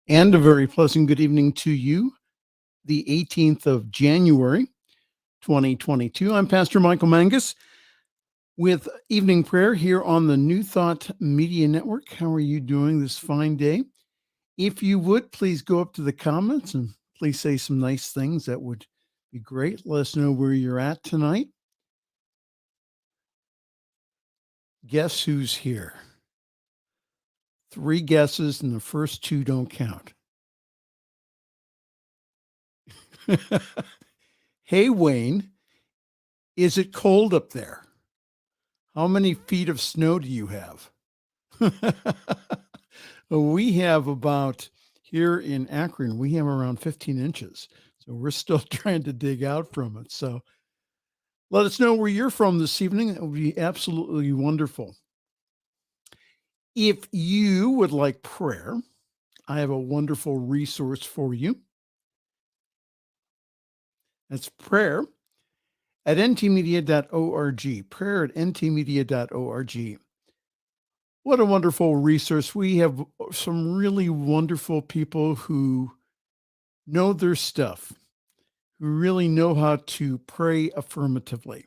And a very pleasant good evening to you, the 18th of January, 2022. I'm Pastor Michael Mangus with evening prayer here on the New Thought Media Network. How are you doing this fine day? If you would, please go up to the comments and please say some nice things. That would be great. Let us know where you're at tonight. Guess who's here? 3 guesses, and the first 2 don't count. Hey, Wayne, is it cold up there? How many feet of snow do you have? We have about, here in Akron, we have around 15 inches. So we're still trying to dig out from it. So let us know where you're from this evening. It would be absolutely wonderful. If you would like prayer, I have a wonderful resource for you. That's prayer at ntmedia.org. Prayer at ntmedia.org. What a wonderful resource. We have some really wonderful people who know their stuff, who really know how to pray affirmatively.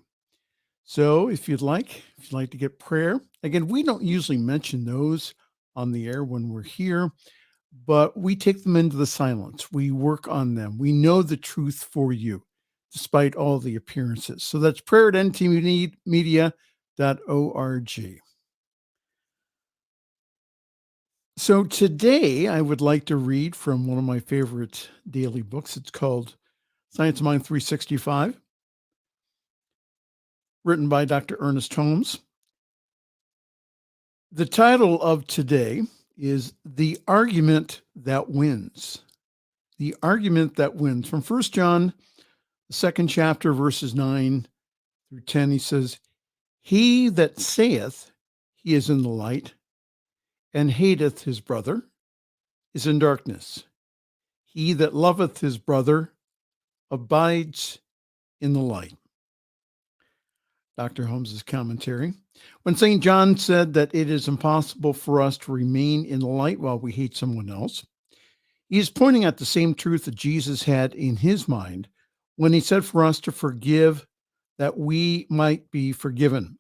So if you'd like to get prayer, again, we don't usually mention those on the air when we're here, but we take them into the silence. We work on them. We know the truth for you, despite all the appearances. So that's prayer at ntmedia.org. So today I would like to read from one of my favorite daily books. It's called Science of Mind 365, written by Dr. Ernest Holmes. The title of today is The Argument That Wins. The Argument That Wins. From 1 John, the 2nd chapter, verses 9 through 10, he says, He that saith he is in the light and hateth his brother is in darkness. He that loveth his brother abides in the light. Dr. Holmes's commentary. When St. John said that it is impossible for us to remain in the light while we hate someone else, he is pointing at the same truth that Jesus had in his mind when he said for us to forgive that we might be forgiven.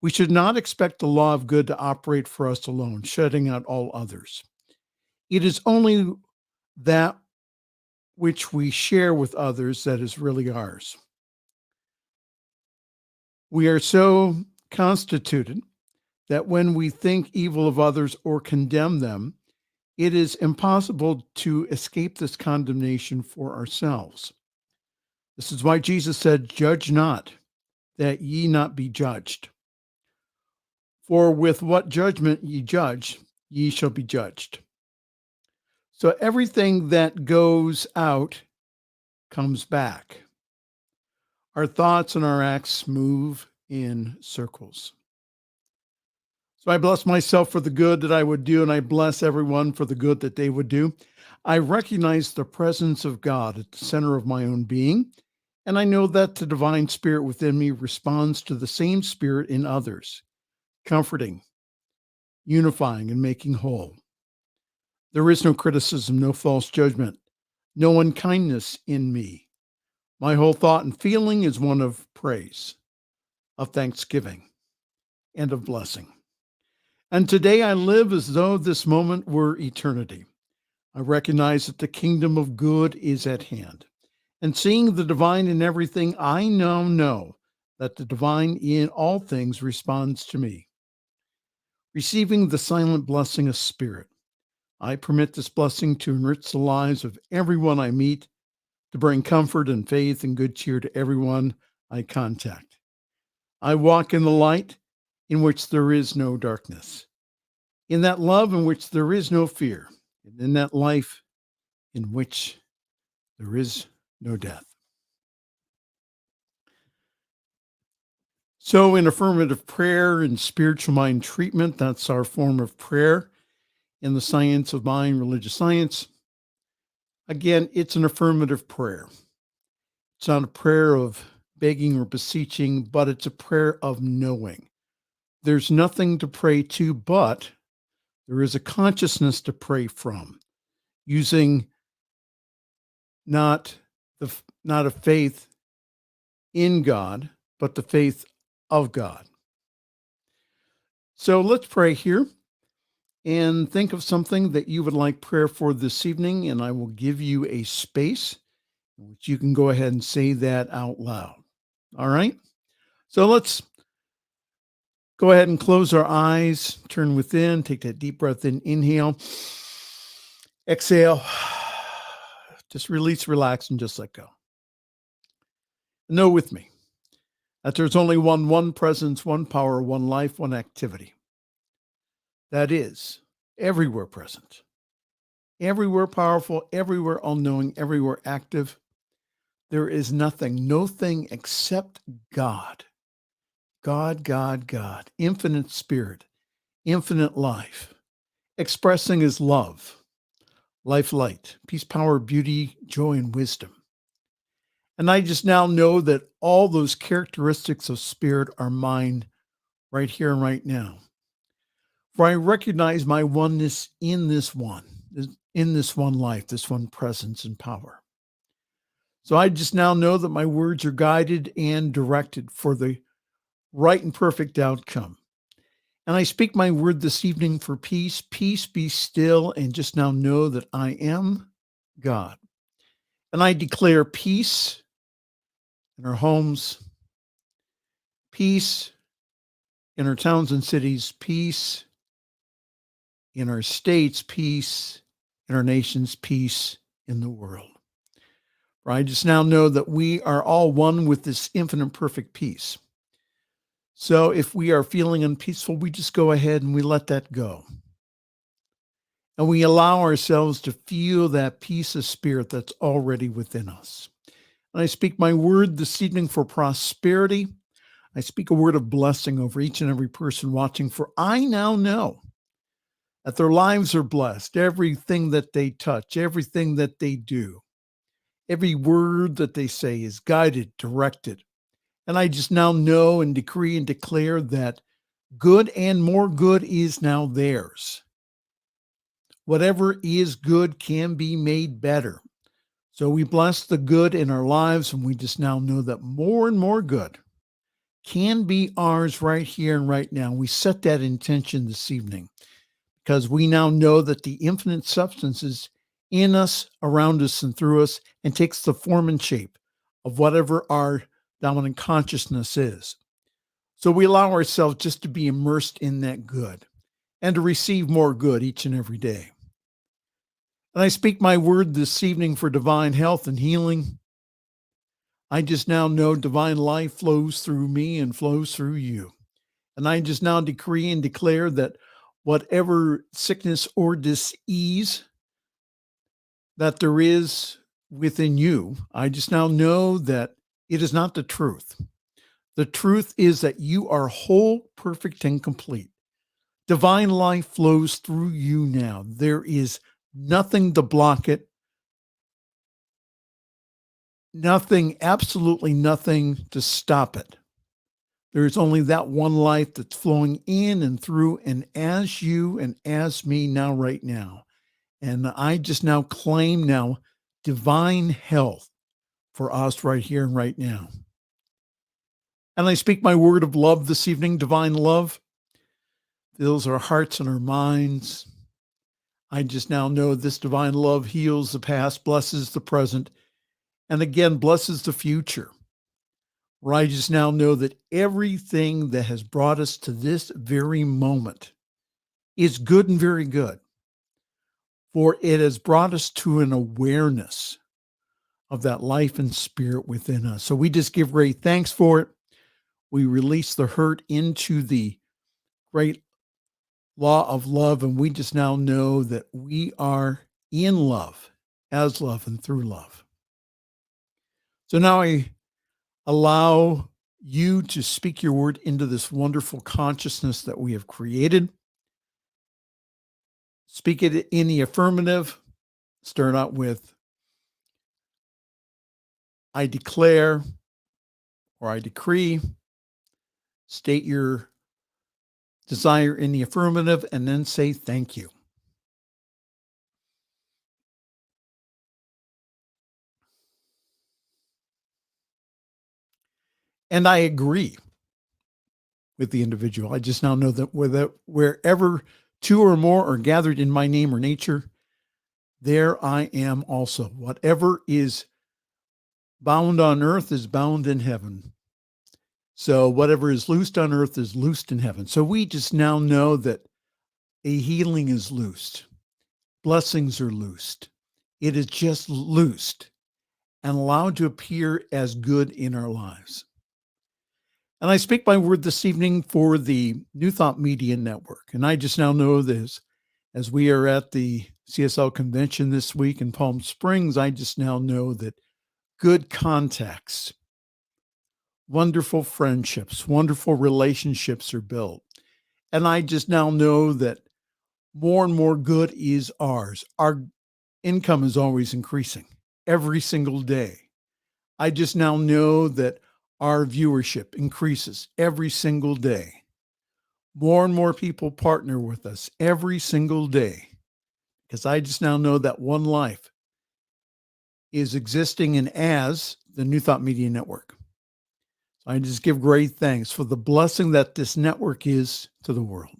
We should not expect the law of good to operate for us alone, shutting out all others. It is only that which we share with others that is really ours. We are so constituted that when we think evil of others or condemn them, it is impossible to escape this condemnation for ourselves. This is why Jesus said, Judge not, that ye not be judged. For with what judgment ye judge, ye shall be judged. So everything that goes out comes back. Our thoughts and our acts move in circles. So I bless myself for the good that I would do, and I bless everyone for the good that they would do. I recognize the presence of God at the center of my own being, and I know that the divine spirit within me responds to the same spirit in others, comforting, unifying, and making whole. There is no criticism, no false judgment, no unkindness in me. My whole thought and feeling is one of praise, of thanksgiving, and of blessing. And today I live as though this moment were eternity. I recognize that the kingdom of good is at hand. And seeing the divine in everything, I now know that the divine in all things responds to me. Receiving the silent blessing of spirit, I permit this blessing to enrich the lives of everyone I meet, to bring comfort and faith and good cheer to everyone I contact. I walk in the light in which there is no darkness, in that love in which there is no fear, and in that life in which there is no death. So in affirmative prayer and spiritual mind treatment, that's our form of prayer in the science of mind, religious science. Again, it's an affirmative prayer. It's not a prayer of begging or beseeching, but it's a prayer of knowing. There's nothing to pray to, but there is a consciousness to pray from. using not not a faith in God, but the faith of God. So let's pray here and think of something that you would like prayer for this evening, and I will give you a space in which you can go ahead and say that out loud. All right? So let's go ahead and close our eyes, turn within, take that deep breath in, inhale, exhale, just release, relax, and just let go. Know with me that there's only one presence, one power, one life, one activity that is everywhere present, everywhere powerful, everywhere all knowing, everywhere active. There is nothing, no thing except God. God, God, God, infinite spirit, infinite life, expressing his love, life, light, peace, power, beauty, joy, and wisdom. And I just now know that all those characteristics of spirit are mine right here and right now. For I recognize my oneness in this one life, this one presence and power. So I just now know that my words are guided and directed for the right and perfect outcome. And I speak my word this evening for peace. Peace, be still, and just now know that I am God. And I declare peace in our homes, peace in our towns and cities, peace in our states, peace in our nations, peace in the world. For I just now know that we are all one with this infinite perfect peace. So if we are feeling unpeaceful, we just go ahead and we let that go. And we allow ourselves to feel that peace of spirit that's already within us. And I speak my word this evening for prosperity. I speak a word of blessing over each and every person watching, for I now know that their lives are blessed. Everything that they touch, everything that they do, every word that they say is guided, directed. And I just now know and decree and declare that good and more good is now theirs. Whatever is good can be made better. So we bless the good in our lives, and we just now know that more and more good can be ours right here and right now. We set that intention this evening because we now know that the infinite substance is in us, around us, and through us, and takes the form and shape of whatever our dominant consciousness is. So we allow ourselves just to be immersed in that good and to receive more good each and every day. And I speak my word this evening for divine health and healing. I just now know divine life flows through me and flows through you. And I just now decree and declare that whatever sickness or disease that there is within you, I just now know that it is not the truth. The truth is that you are whole, perfect, and complete. Divine life flows through you now. There is nothing to block it. Nothing, absolutely nothing to stop it. There's only that one life that's flowing in and through and as you and as me now, right now. And I just now claim now divine health for us right here and right now. And I speak my word of love this evening. Divine love fills our hearts and our minds. I just now know this divine love heals the past, blesses the present, and again, blesses the future. Where I just now know that everything that has brought us to this very moment is good and very good. For it has brought us to an awareness of that life and spirit within us. So we just give great thanks for it. We release the hurt into the great law of love. And we just now know that we are in love, as love, and through love. So now I allow you to speak your word into this wonderful consciousness that we have created. Speak it in the affirmative. Start out with, I declare, or I decree. State your desire in the affirmative and then say thank you. And I agree with the individual. I just now know that wherever two or more are gathered in my name or nature, there I am also. Whatever is bound on earth is bound in heaven. So whatever is loosed on earth is loosed in heaven. So we just now know that a healing is loosed. Blessings are loosed. It is just loosed and allowed to appear as good in our lives. And I speak my word this evening for the New Thought Media Network. And I just now know this as we are at the CSL convention this week in Palm Springs. I just now know that good contacts, wonderful friendships, wonderful relationships are built. And I just now know that more and more good is ours. Our income is always increasing every single day. I just now know that our viewership increases every single day. More and more people partner with us every single day because I just now know that one life is existing in as the New Thought Media Network. So I just give great thanks for the blessing that this network is to the world.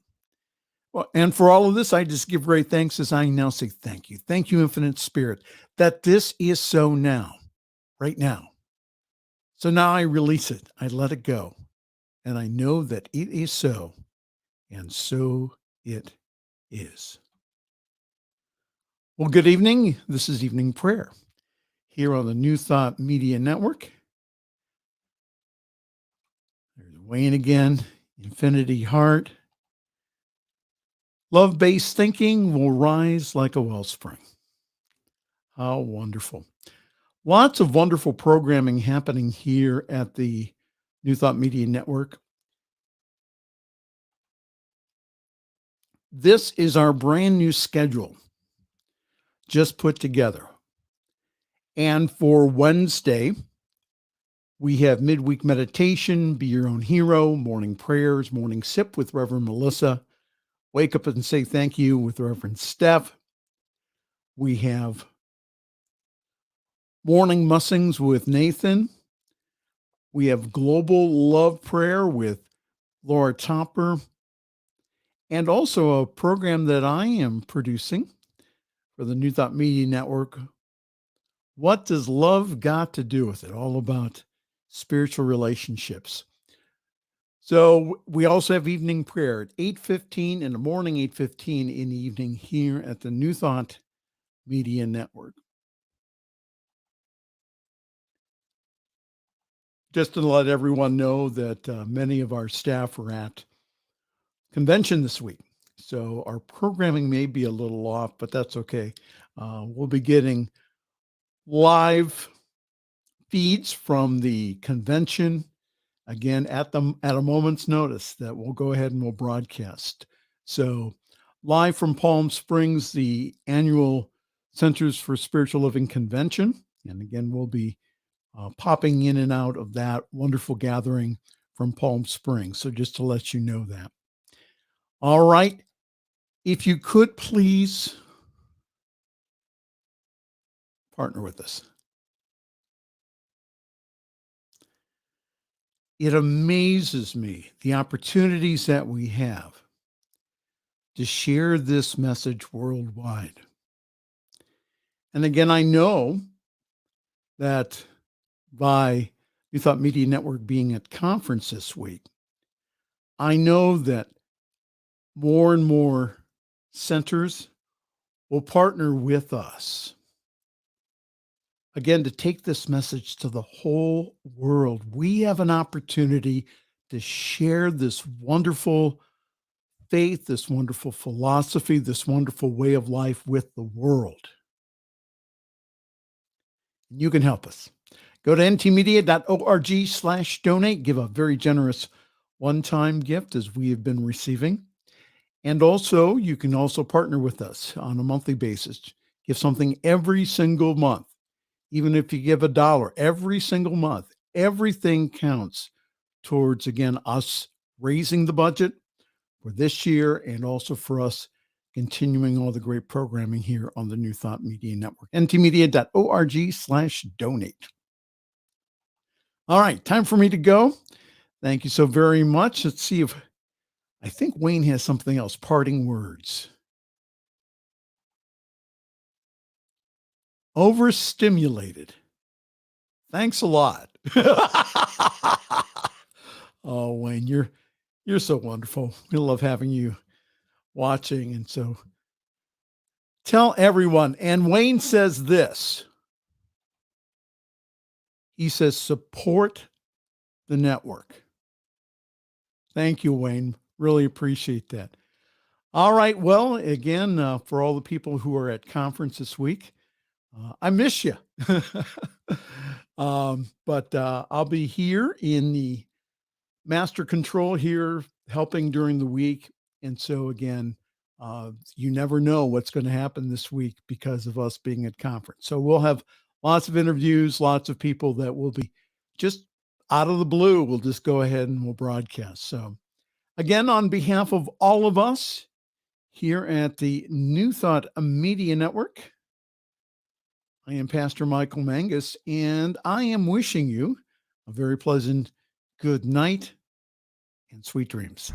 Well, and for all of this, I just give great thanks as I now say thank you. Thank you, Infinite Spirit, that this is so now, right now. So now I release it. I let it go. And I know that it is so. And so it is. Well, good evening. This is Evening Prayer here on the New Thought Media Network. There's Wayne again, Infinity Heart. Love-based thinking will rise like a wellspring. How wonderful. Lots of wonderful programming happening here at the New Thought Media Network. This is our brand new schedule just put together. And for Wednesday, we have midweek meditation, be your own hero, morning prayers, morning sip with Reverend Melissa, wake up and say thank you with Reverend Steph. We have morning mussings with Nathan. We have global love prayer with Laura Topper, and also a program that I am producing for the New Thought Media Network. What does love got to do with it? All about spiritual relationships. So we also have evening prayer at 8:15 in the morning, 8:15 in the evening here at the New Thought Media Network. Just to let everyone know that many of our staff are at convention this week. So our programming may be a little off, but that's okay. We'll be getting live feeds from the convention again at a moment's notice that we'll go ahead and we'll broadcast. So live from Palm Springs, the annual Centers for Spiritual Living Convention. And again, we'll be popping in and out of that wonderful gathering from Palm Springs. So just to let you know that. All right. If you could please partner with us. It amazes me the opportunities that we have to share this message worldwide. And again, I know that by New Thought Media Network being at conference this week, I know that more and more centers will partner with us. Again, to take this message to the whole world. We have an opportunity to share this wonderful faith, this wonderful philosophy, this wonderful way of life with the world. You can help us. Go to ntmedia.org/donate. Give a very generous one-time gift as we have been receiving. And also, you can also partner with us on a monthly basis. Give something every single month. Even if you give $1 every single month, everything counts towards, again, us raising the budget for this year and also for us continuing all the great programming here on the New Thought Media Network. ntmedia.org/donate. All right, time for me to go. Thank you so very much. Let's see if I think Wayne has something else. Parting words. Overstimulated. Thanks a lot. Oh, Wayne, you're so wonderful. We love having you watching. And so tell everyone. And Wayne says this. He says, support the network. Thank you, Wayne. Really appreciate that. All right. Well, again, for all the people who are at conference this week, I miss you. But I'll be here in the master control here helping during the week. And so again, you never know what's going to happen this week because of us being at conference. So we'll have lots of interviews, lots of people that will be just out of the blue. We'll just go ahead and we'll broadcast. So again, on behalf of all of us here at the New Thought Media Network, I am Pastor Michael Mangus, and I am wishing you a very pleasant good night and sweet dreams.